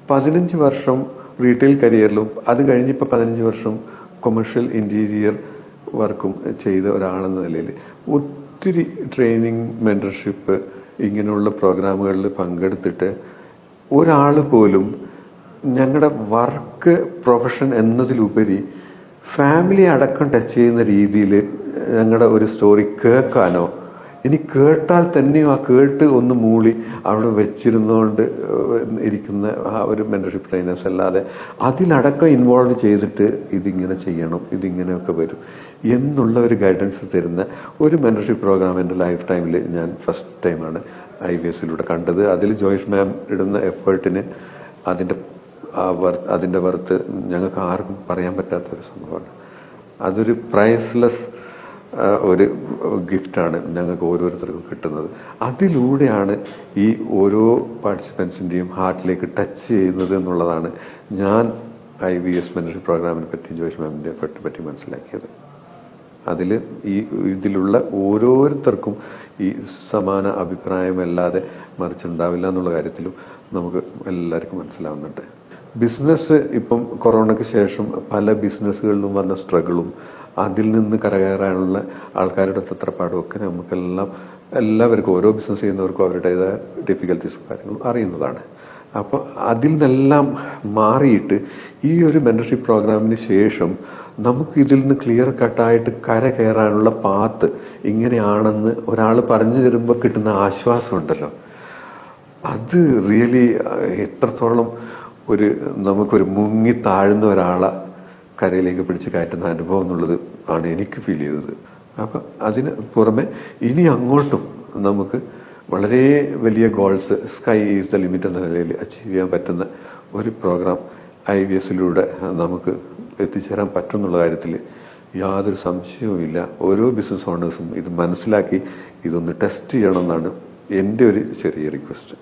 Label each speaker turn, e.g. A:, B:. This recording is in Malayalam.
A: 15 വർഷം റീറ്റെയിൽ കരിയറിലും അത് കഴിഞ്ഞിപ്പോൾ 15 വർഷം കൊമേഴ്ഷ്യൽ ഇന്റീരിയർ വർക്കും ചെയ്ത ഒരാളെന്ന നിലയിൽ ഒത്തിരി ട്രെയിനിങ്, മെന്റർഷിപ്പ് ഇങ്ങനെയുള്ള പ്രോഗ്രാമുകളിൽ പങ്കെടുത്തിട്ട് ഒരാൾ പോലും ഞങ്ങളുടെ വർക്ക് പ്രൊഫഷൻ എന്നതിലുപരി ഫാമിലി അടക്കം ടച്ച് ചെയ്യുന്ന രീതിയിൽ ഞങ്ങളുടെ ഒരു സ്റ്റോറി കേൾക്കാനോ, ഇനി കേട്ടാൽ തന്നെയോ ആ കേട്ട് ഒന്ന് മൂളി അവിടെ വെച്ചിരുന്നുകൊണ്ട് ഇരിക്കുന്ന ആ ഒരു മെന്റർഷിപ്പ് ട്രെയിനേഴ്സ് അല്ലാതെ അതിലടക്കം ഇൻവോൾവ് ചെയ്തിട്ട് ഇതിങ്ങനെ ചെയ്യണം, ഇതിങ്ങനെയൊക്കെ വരും എന്നുള്ള ഒരു ഗൈഡൻസ് തരുന്ന ഒരു മെന്റർഷിപ്പ് പ്രോഗ്രാം എൻ്റെ ലൈഫ് ടൈമിൽ ഞാൻ ഫസ്റ്റ് ടൈമാണ് IVSലൂടെ കണ്ടത്. അതിൽ ജോയിഷ് മാം ഇടുന്ന എഫേർട്ടിന് അതിൻ്റെ വർത്ത് ഞങ്ങൾക്ക് ആർക്കും പറയാൻ പറ്റാത്തൊരു സംഭവമാണ്. അതൊരു പ്രൈസ്ലെസ് ഒരു ഗിഫ്റ്റാണ് ഞങ്ങൾക്ക് ഓരോരുത്തർക്കും കിട്ടുന്നത്. അതിലൂടെയാണ് ഈ ഓരോ പാർട്ടിസിപ്പൻസിൻ്റെയും ഹാർട്ടിലേക്ക് ടച്ച് ചെയ്യുന്നത് എന്നുള്ളതാണ് ഞാൻ IVS മെന്റർഷിപ്പ് പ്രോഗ്രാമിനെ പറ്റി ജോയിഷ് മാമിൻ്റെ എഫർട്ടിനെ പറ്റി മനസ്സിലാക്കിയത്. ഇതിലുള്ള ഓരോരുത്തർക്കും ഈ സമാന അഭിപ്രായമല്ലാതെ മറിച്ചുണ്ടാവില്ല എന്നുള്ള കാര്യത്തിലും നമുക്ക് എല്ലാവർക്കും മനസ്സിലാവുന്നുണ്ട്. ബിസിനസ് ഇപ്പം കൊറോണയ്ക്ക് ശേഷം പല ബിസിനസ്സുകളിലും വന്ന സ്ട്രഗിളും അതിൽ നിന്ന് കരകയറാനുള്ള ആൾക്കാരുടെ തത്രപ്പാടും ഒക്കെ എല്ലാവർക്കും ഓരോ ബിസിനസ് ചെയ്യുന്നവർക്കും അവരുടേതായ ഡിഫിക്കൽട്ടീസും കാര്യങ്ങളും അറിയുന്നതാണ്. അപ്പോൾ അതിൽ നിന്നെല്ലാം മാറിയിട്ട് ഈ ഒരു മെന്റർഷിപ്പ് പ്രോഗ്രാമിന് ശേഷം നമുക്ക് ഇതിൽ നിന്ന് ക്ലിയർ കട്ടായിട്ട് കയറാനുള്ള പാത്ത് ഇങ്ങനെയാണെന്ന് ഒരാൾ പറഞ്ഞു തരുമ്പോൾ കിട്ടുന്ന ആശ്വാസം ഉണ്ടല്ലോ, അത് റിയലി എത്രത്തോളം നമുക്കൊരു മുങ്ങി താഴ്ന്ന ഒരാളെ കരയിലേക്ക് പിടിച്ച് കയറ്റുന്ന അനുഭവം എന്നുള്ളത് ആണ് എനിക്ക് ഫീൽ ചെയ്തത്. അപ്പം അതിന് പുറമെ ഇനി അങ്ങോട്ടും നമുക്ക് വളരെ വലിയ goals, sky is the limit എന്ന നിലയിൽ അച്ചീവ് ചെയ്യാൻ പറ്റുന്ന ഒരു പ്രോഗ്രാം IVSലൂടെ നമുക്ക് എത്തിച്ചേരാൻ പറ്റും എന്നുള്ള കാര്യത്തിൽ യാതൊരു സംശയവുമില്ല. ഓരോ ബിസിനസ് ഓണേഴ്സും ഇത് മനസ്സിലാക്കി ഇതൊന്ന് ടെസ്റ്റ് ചെയ്യണമെന്നാണ് എൻ്റെ ഒരു ചെറിയ റിക്വസ്റ്റ്.